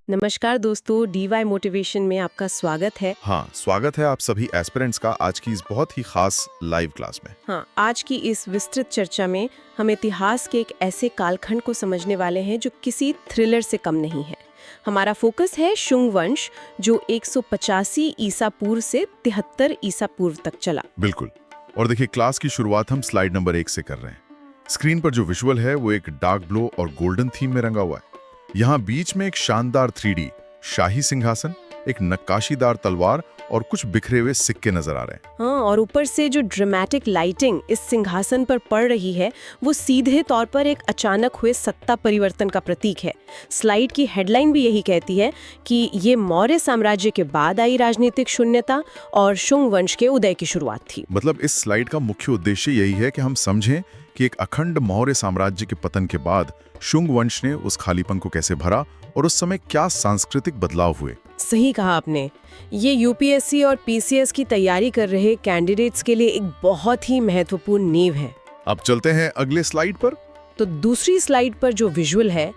नमस्कार दोस्तों, D Y motivation में आपका स्वागत है। हाँ, स्वागत है आप सभी एस्पिरेंट्स का आज की इस बहुत ही खास लाइव क्लास में। हाँ, आज की इस विस्तृत चर्चा में हम इतिहास के एक ऐसे कालखंड को समझने वाले हैं जो किसी थ्रिलर से कम नहीं है। हमारा फोकस है शुंग वंश, जो 185 ईसा पूर्व से 73 ईसा पूर्व तक चला। बिल्कुल। और देखिए, क्लास की शुरुआत हम स्लाइड नंबर 1 से कर रहे हैं। स्क्रीन पर जो विजुअल है वो एक डार्क ब्लू और गोल्डन थीम में रंगा हुआ है। यहाँ बीच में एक शानदार 3D शाही सिंहासन, एक नक्काशीदार तलवार और कुछ बिखरे हुए सिक्के नजर आ रहे हैं। हाँ, और ऊपर से जो ड्रामेटिक लाइटिंग इस सिंहासन पर पड़ रही है वो सीधे तौर पर एक अचानक हुए सत्ता परिवर्तन का प्रतीक है। स्लाइड की हेडलाइन भी यही कहती है कि ये मौर्य साम्राज्य के बाद आई राजनीतिक शून्यता और शुंग वंश के उदय की शुरुआत थी। मतलब इस स्लाइड का मुख्य उद्देश्य यही है कि हम समझें कि एक अखंड मौर्य साम्राज्य के पतन के बाद शुंग वंश ने उस खालीपन को कैसे भरा और उस समय क्या सांस्कृतिक बदलाव हुए। सही कहा आपने। ये यूपीएससी और पीसीएस की तैयारी कर रहे कैंडिडेट्स के लिए एक बहुत ही महत्वपूर्ण नींव है। अब चलते हैं अगले स्लाइड पर। तो दूसरी स्लाइड पर जो विजुअल है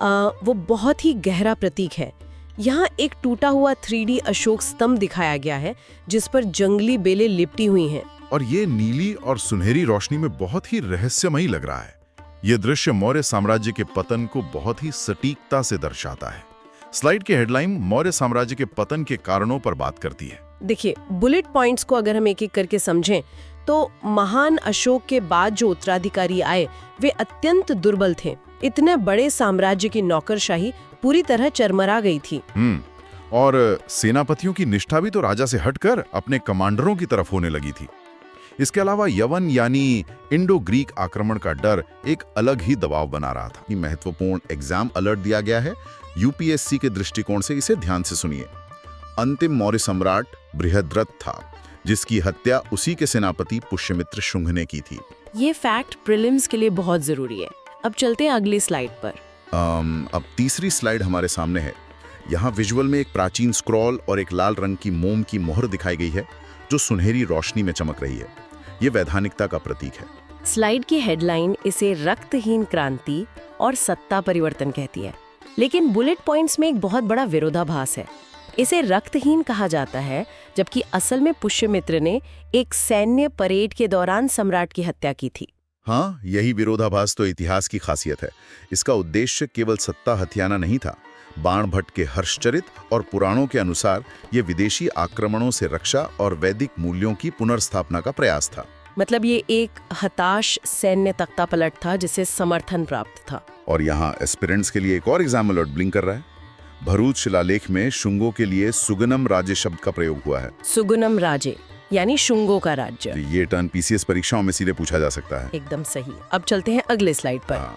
वो बहुत ही गहरा प्रतीक है। यहाँ एक टूटा हुआ 3D अशोक स्तंभ दिखाया गया है जिस पर जंगली बेलें लिपटी हुई हैं। और ये नीली और सुनहरी रोशनी में बहुत ही रहस्यमयी लग रहा है। ये दृश्य मौर्य साम्राज्य के पतन को बहुत ही सटीकता से दर्शाता है। स्लाइड की हेडलाइन मौर्य साम्राज्य के पतन के कारणों पर बात करती है। देखिए, बुलेट पॉइंट्स को अगर हम एक एक करके समझें तो महान अशोक के बाद जो उत्तराधिकारी आए वे अत्यंत दुर्बल थे। इतने बड़े साम्राज्य की नौकरशाही पूरी तरह चरमरा गई थी। और सेनापतियों की निष्ठा भी तो राजा से हटकर अपने कमांडरों की तरफ होने लगी थी। इसके अलावा यवन यानी इंडो ग्रीक आक्रमण का डर एक अलग ही दबाव बना रहा था। महत्वपूर्ण एग्जाम अलर्ट दिया गया है। यूपीएससी के दृष्टिकोण से इसे ध्यान से सुनिए। अंतिम मौर्य सम्राट बृहद्रथ था, जिसकी हत्या उसी के सेनापति पुष्यमित्र शुंग ने की थी। ये फैक्ट प्रीलिम्स के लिए बहुत जरूरी है। अब चलते हैं अगली स्लाइड पर। अब तीसरी स्लाइड हमारे सामने है। यहाँ विजुअल में एक प्राचीन स्क्रॉल और एक लाल रंग की मोम की मोहर दिखाई गई है जो सुनहरी रोशनी में चमक रही है। ये वैधानिकता का प्रतीक है। स्लाइड की हेडलाइन इसे रक्तहीन क्रांति और सत्ता परिवर्तन कहती है, लेकिन बुलेट पॉइंट्स में एक बहुत बड़ा विरोधाभास है। इसे रक्तहीन कहा जाता है जबकि असल में पुष्यमित्र ने एक सैन्य परेड के दौरान सम्राट की हत्या की थी। हाँ, यही विरोधाभास तो इतिहास की खासियत है। इसका उद्देश्य केवल सत्ता हथियाना नहीं था। बाण भट्ट के हर्षचरित और पुराणों के अनुसार ये विदेशी आक्रमणों से रक्षा और वैदिक मूल्यों की पुनर्स्थापना का प्रयास था। मतलब ये एक हताश सैन्य तख्तापलट था जिसे समर्थन प्राप्त था। और यहाँ एस्पिरेंट्स के लिए एक और एग्जाम अलर्ट ब्लिंक कर रहा है। भरूच शिलालेख में शुंगों के लिए सुगनम राजे शब्द का प्रयोग हुआ है। सुगनम राजे यानी शुंगों का राज्य। ये टर्न पीसीएस परीक्षाओं में सीधे पूछा जा सकता है। एकदम सही। अब चलते हैं अगले स्लाइड पर।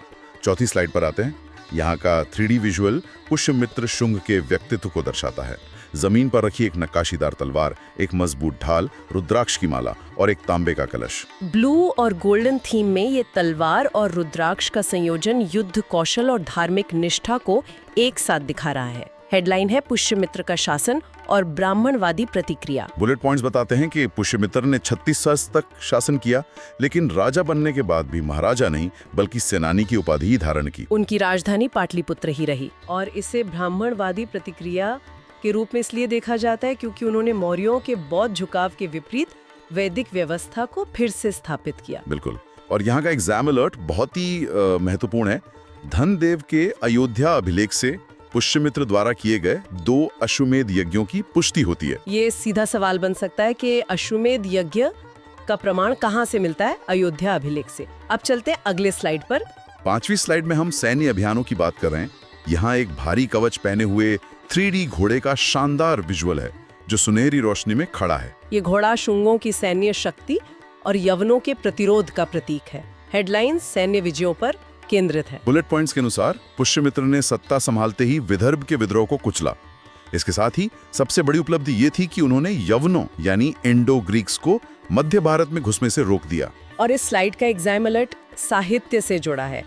चौथी स्लाइड पर आते हैं। यहाँ का 3D विजुअल पुष्यमित्र शुंग के व्यक्तित्व को दर्शाता है। जमीन पर रखी एक नक्काशीदार तलवार, एक मजबूत ढाल, रुद्राक्ष की माला और एक तांबे का कलश। ब्लू और गोल्डन थीम में ये तलवार और रुद्राक्ष का संयोजन युद्ध कौशल और धार्मिक निष्ठा को एक साथ दिखा रहा है। हेडलाइन है पुष्यमित्र का शासन और ब्राह्मणवादी प्रतिक्रिया। बुलेट पॉइंट्स बताते हैं कि पुष्यमित्र ने 36 वर्ष तक शासन किया, लेकिन राजा बनने के बाद भी महाराजा नहीं बल्कि सेनानी की उपाधि ही धारण की। उनकी राजधानी पाटलिपुत्र ही रही। और इसे ब्राह्मणवादी प्रतिक्रिया के रूप में इसलिए देखा जाता है क्योंकि उन्होंने मौर्यों के बौद्ध झुकाव के विपरीत वैदिक व्यवस्था को फिर से स्थापित किया। बिल्कुल। और यहाँ का एग्जाम अलर्ट बहुत ही महत्वपूर्ण है। धनदेव के अयोध्या अभिलेख से पुष्यमित्र द्वारा किए गए 2 अश्वमेध यज्ञों की पुष्टि होती है। ये सीधा सवाल बन सकता है कि अश्वमेध यज्ञ का प्रमाण कहाँ से मिलता है? अयोध्या अभिलेख से। अब चलते हैं अगले स्लाइड पर। 5वीं स्लाइड में हम सैन्य अभियानों की बात कर रहे हैं। यहाँ एक भारी कवच पहने हुए 3D घोड़े का शानदार विजुअल है जो सुनहरी रोशनी में खड़ा है। ये घोड़ा शुंगों की सैन्य शक्ति और यवनों के प्रतिरोध का प्रतीक है। हेडलाइन सैन्य विजयों पर केंद्रित है। बुलेट पॉइंट्स के अनुसार पुष्यमित्र ने सत्ता संभालते ही विदर्भ के विद्रोह को कुचला। इसके साथ ही सबसे बड़ी उपलब्धि ये थी कि उन्होंने यवनों यानी इंडो ग्रीक्स को मध्य भारत में घुसने से रोक दिया। और इस स्लाइड का एग्जाम अलर्ट साहित्य से जुड़ा है।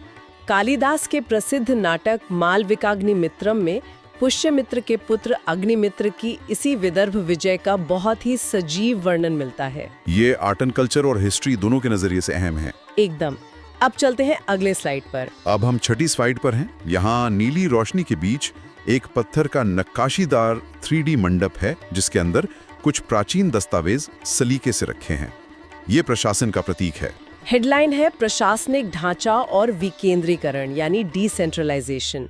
कालिदास के प्रसिद्ध नाटक मालविकाग्निमित्रम में पुष्यमित्र के पुत्र अग्निमित्र की इसी विदर्भ विजय का बहुत ही सजीव वर्णन मिलता है। ये आर्ट एंड कल्चर और हिस्ट्री दोनों के नजरिए से अहम है। एकदम। अब चलते हैं अगले स्लाइड पर। अब हम 6ठी स्लाइड पर हैं। यहाँ नीली रोशनी के बीच एक पत्थर का नक्काशीदार 3D मंडप है जिसके अंदर कुछ प्राचीन दस्तावेज सलीके से रखे हैं। ये प्रशासन का प्रतीक है। हेडलाइन है प्रशासनिक ढांचा और विकेंद्रीकरण यानी डिसेंट्रलाइजेशन।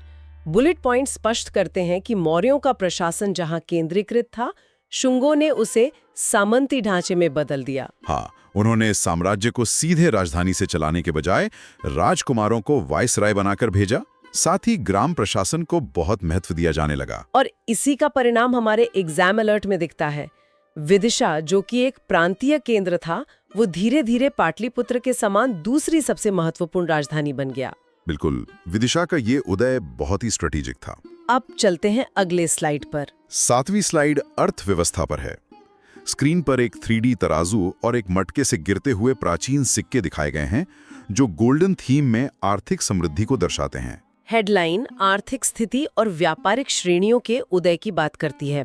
बुलेट पॉइंट स्पष्ट करते हैं कि मौर्यों का प्रशासन जहां केंद्रीकृत था, शुंगों ने उसे सामंती ढांचे में बदल दिया। हाँ, उन्होंने साम्राज्य को सीधे राजधानी से चलाने के बजाय राजकुमारों को वाइसराय बनाकर भेजा। साथ ही ग्राम प्रशासन को बहुत महत्व दिया जाने लगा। और इसी का परिणाम हमारे एग्जाम अलर्ट में दिखता है। विदिशा, जो कि एक प्रांतीय केंद्र था, वो धीरे धीरे पाटलिपुत्र के समान दूसरी सबसे महत्वपूर्ण राजधानी बन गया। बिल्कुल, विदिशा का ये उदय बहुत ही स्ट्रेटेजिक था। अब चलते हैं अगले स्लाइड पर। 7वीं स्लाइड अर्थव्यवस्था पर है। स्क्रीन पर एक 3D तराजू और एक मटके से गिरते हुए प्राचीन सिक्के दिखाए गए हैं जो गोल्डन थीम में आर्थिक समृद्धि को दर्शाते हैं। हेडलाइन आर्थिक स्थिति और व्यापारिक श्रेणियों के उदय की बात करती है।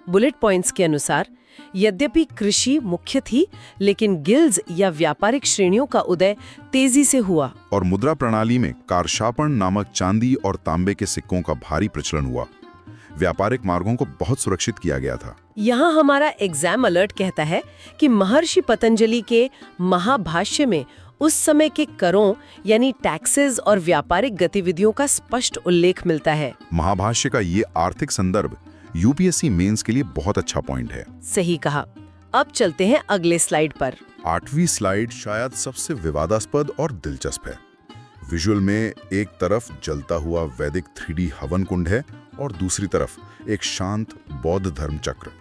बुलेट पॉइंट्स के अनुसार यद्यपि कृषि मुख्य थी, लेकिन गिल्ड्स या व्यापारिक श्रेणियों का उदय तेजी से हुआ। और मुद्रा प्रणाली में कारशापण नामक चांदी और तांबे के सिक्कों का भारी प्रचलन हुआ। व्यापारिक मार्गों को बहुत सुरक्षित किया गया था। यहाँ हमारा एग्जाम अलर्ट कहता है कि महर्षि पतंजलि के महाभाष्य में उस समय के करों यानी टैक्सेस और व्यापारिक गतिविधियों का स्पष्ट उल्लेख मिलता है। महाभाष्य का ये आर्थिक संदर्भ यूपीएससी मेंस के लिए बहुत अच्छा पॉइंट है। सही कहा। अब चलते हैं अगले स्लाइड पर। 8वीं स्लाइड शायद सबसे विवादास्पद और दिलचस्प है। विजुअल में एक तरफ जलता हुआ वैदिक 3D हवन कुंड है और दूसरी तरफ एक शांत बौद्ध धर्म चक्र।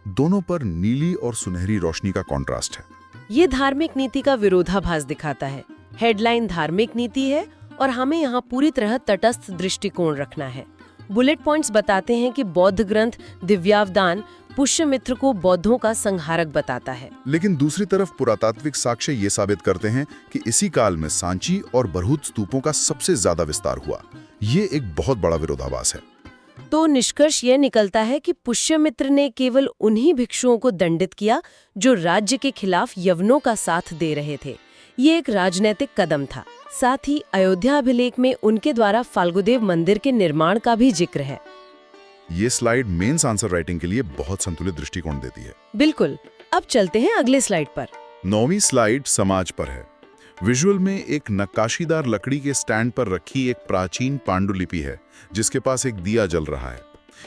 दोनों पर नीली और सुनहरी रोशनी का कॉन्ट्रास्ट है। ये धार्मिक नीति का विरोधाभास दिखाता है। हेडलाइन धार्मिक नीति है और हमें यहाँ पूरी तरह तटस्थ दृष्टिकोण रखना है। बुलेट पॉइंट्स बताते हैं कि बौद्ध ग्रंथ दिव्यावदान पुष्यमित्र को बौद्धों का संहारक बताता है। लेकिन दूसरी तरफ पुरातात्विक साक्ष्य ये साबित करते हैं कि इसी काल में सांची और बरहुत स्तूपों का सबसे ज्यादा विस्तार हुआ। ये एक बहुत बड़ा विरोधाभास है। तो निष्कर्ष यह निकलता है कि पुष्यमित्र ने केवल उन्हीं भिक्षुओं को दंडित किया जो राज्य के खिलाफ यवनों का साथ दे रहे थे। ये एक राजनीतिक कदम था। साथ ही अयोध्या अभिलेख में उनके द्वारा फाल्गुदेव मंदिर के निर्माण का भी जिक्र है। ये स्लाइड मेंस आंसर राइटिंग के लिए बहुत संतुलित दृष्टिकोण देती है। बिल्कुल। अब चलते हैं अगले स्लाइड पर। 9वीं स्लाइड समाज पर है। विजुअल में एक नक्काशीदार लकड़ी के स्टैंड पर रखी एक प्राचीन पांडुलिपि है जिसके पास एक दिया जल रहा है।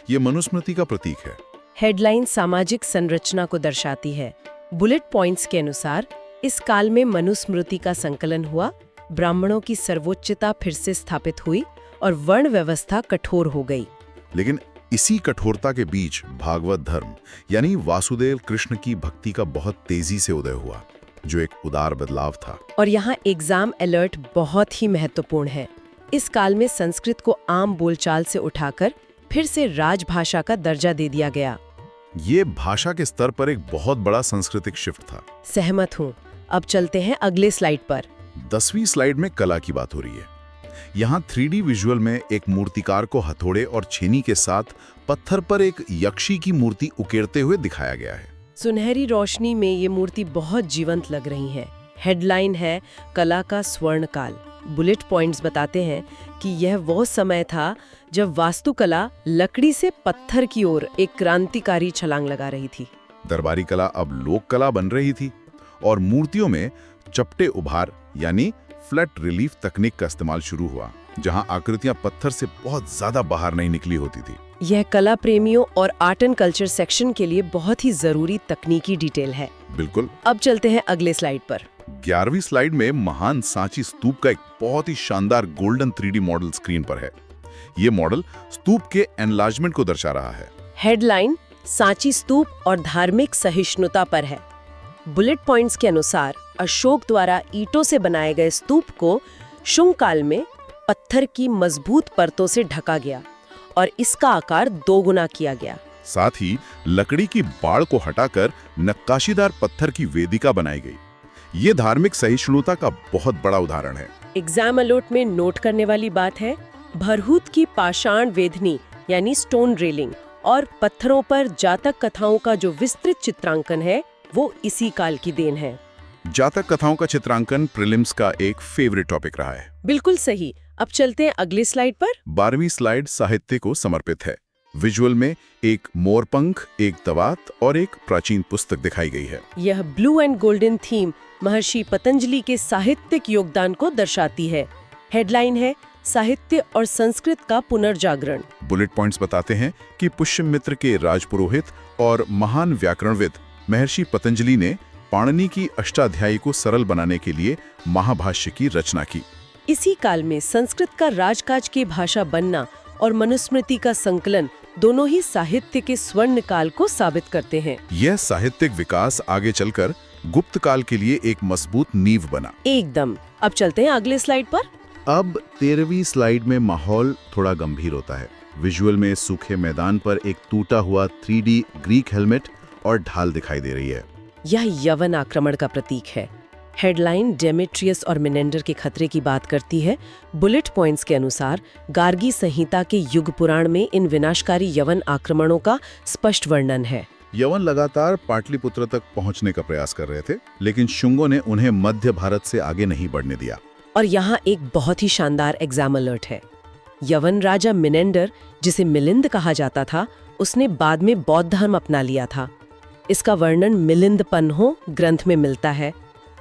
ये मनुस्मृति का प्रतीक है। हेडलाइन सामाजिक संरचना को दर्शाती है। बुलेट पॉइंट्स के अनुसार इस काल में मनुस्मृति का संकलन हुआ, ब्राह्मणों की सर्वोच्चता फिर से स्थापित हुई और वर्ण व्यवस्था कठोर हो गई। लेकिन इसी कठोरता के बीच भागवत धर्म यानी वासुदेव कृष्ण की भक्ति का बहुत तेजी से उदय हुआ, जो एक उदार बदलाव था। और यहाँ एग्जाम अलर्ट बहुत ही महत्वपूर्ण है। इस काल में संस्कृत को आम बोलचाल से उठाकर फिर से राजभाषा का दर्जा दे दिया गया। ये भाषा के स्तर पर एक बहुत बड़ा सांस्कृतिक शिफ्ट था। सहमत हूँ। अब चलते हैं अगले स्लाइड पर। 10वीं स्लाइड में कला की बात हो रही है। यहाँ 3D विजुअल में एक मूर्तिकार को हथौड़े और छेनी के साथ पत्थर पर एक यक्षी की मूर्ति उकेरते हुए दिखाया गया है। सुनहरी रोशनी में ये मूर्ति बहुत जीवंत लग रही है। हेडलाइन है कला का स्वर्ण काल। बुलेट पॉइंट्स बताते हैं कि यह वो समय था जब वास्तुकला लकड़ी से पत्थर की ओर एक क्रांतिकारी छलांग लगा रही थी। दरबारी कला अब लोक कला बन रही थी और मूर्तियों में चपटे उभार यानी फ्लैट रिलीफ तकनीक का इस्तेमाल शुरू हुआ, जहां आकृतियां पत्थर से बहुत ज्यादा बाहर नहीं निकली होती थी। यह कला प्रेमियों और आर्ट एंड कल्चर सेक्शन के लिए बहुत ही जरूरी तकनीकी डिटेल है। बिल्कुल। अब चलते हैं अगले स्लाइड पर। 11वीं स्लाइड में महान सांची स्तूप का एक बहुत ही शानदार गोल्डन 3D मॉडल स्क्रीन पर है। ये मॉडल स्तूप के एनलार्जमेंट को दर्शा रहा है। हेडलाइन सांची स्तूप और धार्मिक सहिष्णुता पर है। बुलेट पॉइंट्स के अनुसार अशोक द्वारा ईंटों से बनाए गए स्तूप को शुंग काल में पत्थर की मजबूत परतों से ढका गया और इसका आकार 2 गुना किया गया। साथ ही लकड़ी की बाड़ को हटाकर नक्काशीदार पत्थर की वेदिका बनाई गई। ये धार्मिक सहिष्णुता का बहुत बड़ा उदाहरण है। एग्जाम अलर्ट में नोट करने वाली बात है भरहुत की पाषाण वेधनी यानी स्टोन रेलिंग और पत्थरों पर जातक कथाओं का जो विस्तृत चित्रांकन है वो इसी काल की देन है। जातक कथाओं का चित्रांकन प्रीलिम्स का एक फेवरेट टॉपिक रहा है। बिल्कुल सही। अब चलते हैं अगली स्लाइड पर। 12वीं स्लाइड साहित्य को समर्पित है। विजुअल में एक मोरपंख, एक दवात और एक प्राचीन पुस्तक दिखाई गई है। यह ब्लू एंड गोल्डन थीम महर्षि पतंजलि के साहित्यिक योगदान को दर्शाती है। हेडलाइन है साहित्य और संस्कृत का पुनर्जागरण। बुलेट पॉइंट्स बताते हैं कि पुष्यमित्र के राजपुरोहित और महान व्याकरणविद महर्षि पतंजलि ने पाणिनि की अष्टाध्यायी को सरल बनाने के लिए महाभाष्य की रचना की। इसी काल में संस्कृत का राजकाज की भाषा बनना और मनुस्मृति का संकलन दोनों ही साहित्य के स्वर्ण काल को साबित करते हैं। यह साहित्यिक विकास आगे चलकर गुप्त काल के लिए एक मजबूत नींव बना। एकदम। अब चलते हैं अगले स्लाइड पर। अब 13वीं स्लाइड में माहौल थोड़ा गंभीर होता है। विजुअल में सूखे मैदान पर एक टूटा हुआ 3D ग्रीक हेलमेट और ढाल दिखाई दे रही है। यह यवन आक्रमण का प्रतीक है। हेडलाइन डेमेट्रियस और मिनेंडर के खतरे की बात करती है। बुलेट पॉइंट्स के अनुसार गार्गी संहिता के युग पुराण में इन विनाशकारी यवन आक्रमणों का स्पष्ट वर्णन है। यवन लगातार पाटलिपुत्र तक पहुंचने का प्रयास कर रहे थे, लेकिन शुंगों ने उन्हें मध्य भारत से आगे नहीं बढ़ने दिया। और यहाँ एक बहुत ही शानदार एग्जाम अलर्ट है। यवन राजा मिनेंडर, जिसे मिलिंद कहा जाता था, उसने बाद में बौद्ध धर्म अपना लिया था। इसका वर्णन मिलिंद पन्हो ग्रंथ में मिलता है।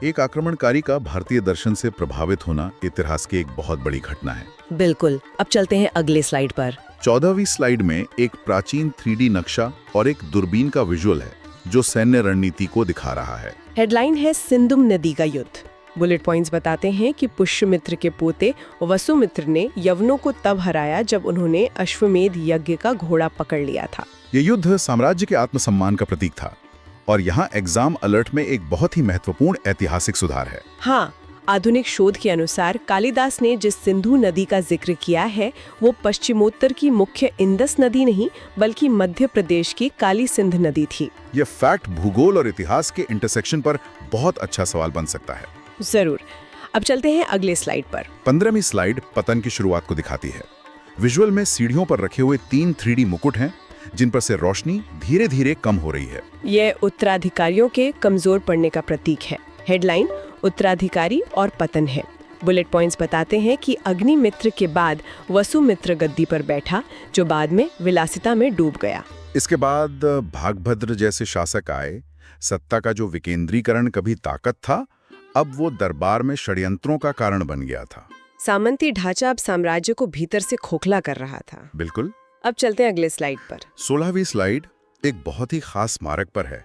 एक आक्रमणकारी का भारतीय दर्शन से प्रभावित होना इतिहास की एक बहुत बड़ी घटना है। बिल्कुल। अब चलते हैं अगले स्लाइड पर। 14वीं स्लाइड में एक प्राचीन 3D नक्शा और एक दूरबीन का विजुअल है जो सैन्य रणनीति को दिखा रहा है। हेडलाइन है सिंधुम नदी का युद्ध। बुलेट पॉइंट्स बताते हैं कि पुष्यमित्र के पोते वसुमित्र ने यवनों को तब हराया जब उन्होंने अश्वमेध यज्ञ का घोड़ा पकड़ लिया था। ये युद्ध साम्राज्य के आत्मसम्मान का प्रतीक था और यहाँ एग्जाम अलर्ट में एक बहुत ही महत्वपूर्ण ऐतिहासिक सुधार है। हाँ, आधुनिक शोध के अनुसार कालिदास ने जिस सिंधु नदी का जिक्र किया है वो पश्चिमोत्तर की मुख्य इंदस नदी नहीं बल्कि मध्य प्रदेश की काली सिंध नदी थी। ये फैक्ट भूगोल और इतिहास के इंटरसेक्शन पर बहुत अच्छा सवाल बन सकता है। जरूर। अब चलते हैं अगले स्लाइड पर। 15वीं स्लाइड पतन की शुरुआत को दिखाती है। विजुअल में सीढ़ियों पर रखे हुए 3 3D मुकुट हैं जिन पर से रोशनी धीरे धीरे कम हो रही है। यह उत्तराधिकारियों के कमजोर पड़ने का प्रतीक है। हेडलाइन उत्तराधिकारी और पतन है। बुलेट पॉइंट्स बताते हैं कि अग्निमित्र के बाद वसुमित्र गद्दी पर बैठा, जो बाद में विलासिता में डूब गया। इसके बाद भागभद्र जैसे शासक आए। सत्ता का जो विकेंद्रीकरण कभी ताकत था, अब वो दरबार में षड्यंत्रों का कारण बन गया था। सामंती ढांचा अब साम्राज्य को भीतर से खोखला कर रहा था। बिल्कुल। अब चलते हैं अगले स्लाइड पर। 16वीं स्लाइड एक बहुत ही खास स्मारक पर है।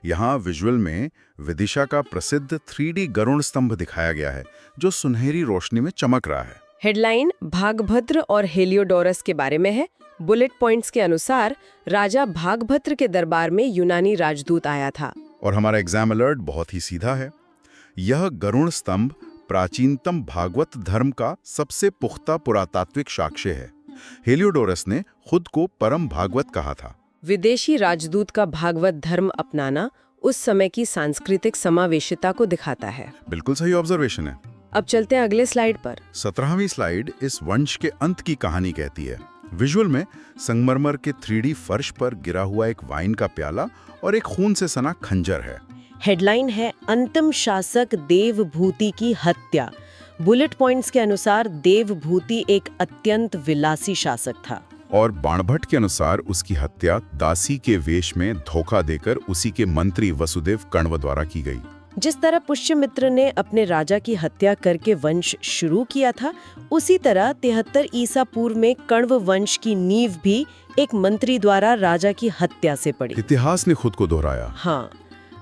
यहाँ विजुअल में विदिशा का प्रसिद्ध 3D गरुड़ स्तंभ दिखाया गया है जो सुनहरी रोशनी में चमक रहा है। हेडलाइन भागभद्र और हेलियोडोरस के बारे में है। बुलेट पॉइंट्स के अनुसार राजा भागभद्र के दरबार में यूनानी राजदूत आया था। और हमारा एग्जाम अलर्ट बहुत ही सीधा है। यह गरुड़ स्तंभ प्राचीनतम भागवत धर्म का सबसे पुख्ता पुरातात्विक साक्ष्य है। हेलियोडोरस ने खुद को परम भागवत कहा था। विदेशी राजदूत का भागवत धर्म अपनाना उस समय की सांस्कृतिक समावेशिता को दिखाता है। बिल्कुल सही ऑब्जर्वेशन है। अब चलते हैं अगले स्लाइड पर। 17वीं स्लाइड इस वंश के अंत की कहानी कहती है। विजुअल में संगमरमर के 3D फर्श पर गिरा हुआ एक वाइन का प्याला और एक खून से सना खंजर है। हेडलाइन है अंतिम शासक देवभूति की हत्या। बुलेट पॉइंट्स के अनुसार देवभूति एक अत्यंत विलासी शासक था और बाणभट्ट के अनुसार उसकी हत्या दासी के वेश में धोखा देकर उसी के मंत्री वसुदेव कण्व द्वारा की गई। जिस तरह पुष्यमित्र ने अपने राजा की हत्या करके वंश शुरू किया था, उसी तरह 73 ईसा पूर्व में कण्व वंश की नींव भी एक मंत्री द्वारा राजा की हत्या से पड़ी। इतिहास ने खुद को दोहराया। हाँ।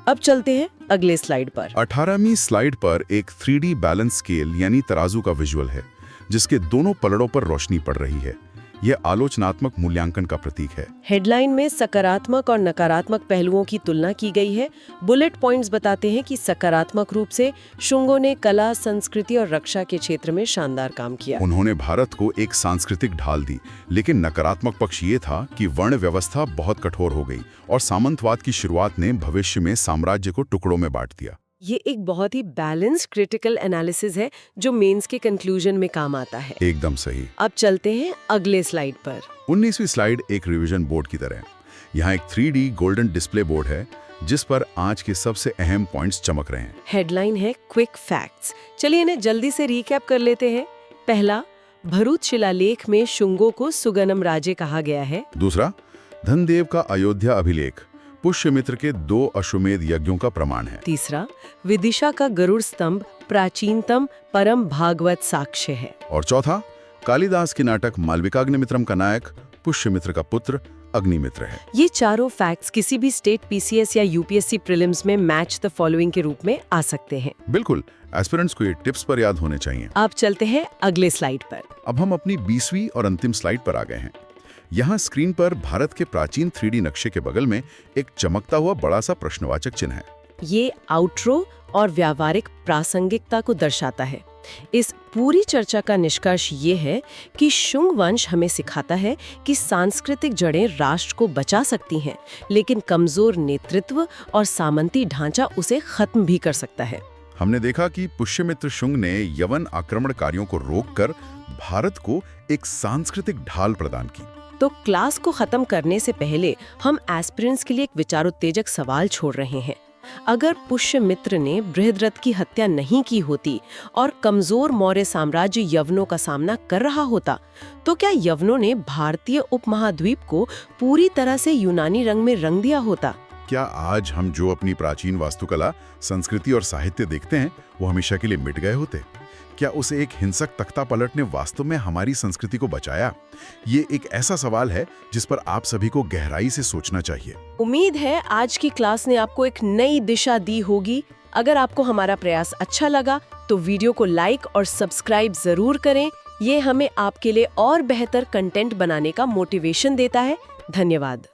अब चलते हैं अगले स्लाइड पर। 18वीं स्लाइड पर एक 3D बैलेंस स्केल यानी तराजू का विजुअल है जिसके दोनों पलड़ों पर रोशनी पड़ रही है। यह आलोचनात्मक मूल्यांकन का प्रतीक है। हेडलाइन में सकारात्मक और नकारात्मक पहलुओं की तुलना की गई है। बुलेट पॉइंट्स बताते हैं कि सकारात्मक रूप से शुंगों ने कला, संस्कृति और रक्षा के क्षेत्र में शानदार काम किया। उन्होंने भारत को एक सांस्कृतिक ढाल दी, लेकिन नकारात्मक पक्ष ये था कि वर्ण व्यवस्था बहुत कठोर हो गई और सामंतवाद की शुरुआत ने भविष्य में साम्राज्य को टुकड़ों में बांट दिया। ये एक बहुत ही बैलेंस्ड क्रिटिकल एनालिसिस है जो मेंस के कंक्लूजन में काम आता है। एकदम सही। अब चलते हैं अगले स्लाइड पर। 19वीं स्लाइड एक रिवीजन बोर्ड की तरह है। यहाँ एक 3D गोल्डन डिस्प्ले बोर्ड है जिस पर आज के सबसे अहम पॉइंट्स चमक रहे हैं। हेडलाइन है क्विक फैक्ट्स। चलिए इन्हें जल्दी से रिकैप कर लेते हैं। पहला, भरूच शिलालेख में शुंगों को सुगनम राजे कहा गया है। दूसरा, धनदेव का अयोध्या अभिलेख पुष्यमित्र के 2 अश्वमेध यज्ञों का प्रमाण है। तीसरा, विदिशा का गरुड़ स्तंभ प्राचीनतम परम भागवत साक्ष्य है। और चौथा, कालिदास के नाटक मालविकाग्निमित्रम का नायक पुष्यमित्र का पुत्र अग्निमित्र है। ये चारों फैक्ट्स किसी भी स्टेट पीसीएस या यूपीएससी प्रीलिम्स में मैच द फॉलोइंग के रूप में आ सकते हैं। बिल्कुल, एस्पिरेंट्स को ये टिप्स पर याद होने चाहिए। आप चलते हैं अगले स्लाइड पर। अब हम अपनी 20वीं और अंतिम स्लाइड पर आ गए हैं। यहाँ स्क्रीन पर भारत के प्राचीन 3D नक्शे के बगल में एक चमकता हुआ बड़ा सा प्रश्नवाचक चिन्ह है। ये आउटरो और व्यावहारिक प्रासंगिकता को दर्शाता है। इस पूरी चर्चा का निष्कर्ष ये है कि शुंग वंश हमें सिखाता है कि सांस्कृतिक जड़ें राष्ट्र को बचा सकती हैं, लेकिन कमजोर नेतृत्व और सामंती ढांचा उसे खत्म भी कर सकता है। हमने देखा कि पुष्यमित्र शुंग ने यवन आक्रमणकारियों को रोककर भारत को एक सांस्कृतिक ढाल प्रदान की। तो क्लास को खत्म करने से पहले हम एस्पिरेंट्स के लिए एक विचारोत्तेजक सवाल छोड़ रहे हैं। अगर पुष्यमित्र ने बृहद्रथ की हत्या नहीं की होती और कमजोर मौर्य साम्राज्य यवनों का सामना कर रहा होता, तो क्या यवनों ने भारतीय उपमहाद्वीप को पूरी तरह से यूनानी रंग में रंग दिया होता? क्या आज हम जो अपनी प्राचीन वास्तुकला, संस्कृति और साहित्य देखते हैं, वो हमेशा के लिए मिट गए होते? क्या उस एक हिंसक तख्ता पलट ने वास्तव में हमारी संस्कृति को बचाया? ये एक ऐसा सवाल है जिस पर आप सभी को गहराई से सोचना चाहिए। उम्मीद है आज की क्लास ने आपको एक नई दिशा दी होगी। अगर आपको हमारा प्रयास अच्छा लगा तो वीडियो को लाइक और सब्सक्राइब जरूर करें। ये हमें आपके लिए और बेहतर कंटेंट बनाने का मोटिवेशन देता है। धन्यवाद।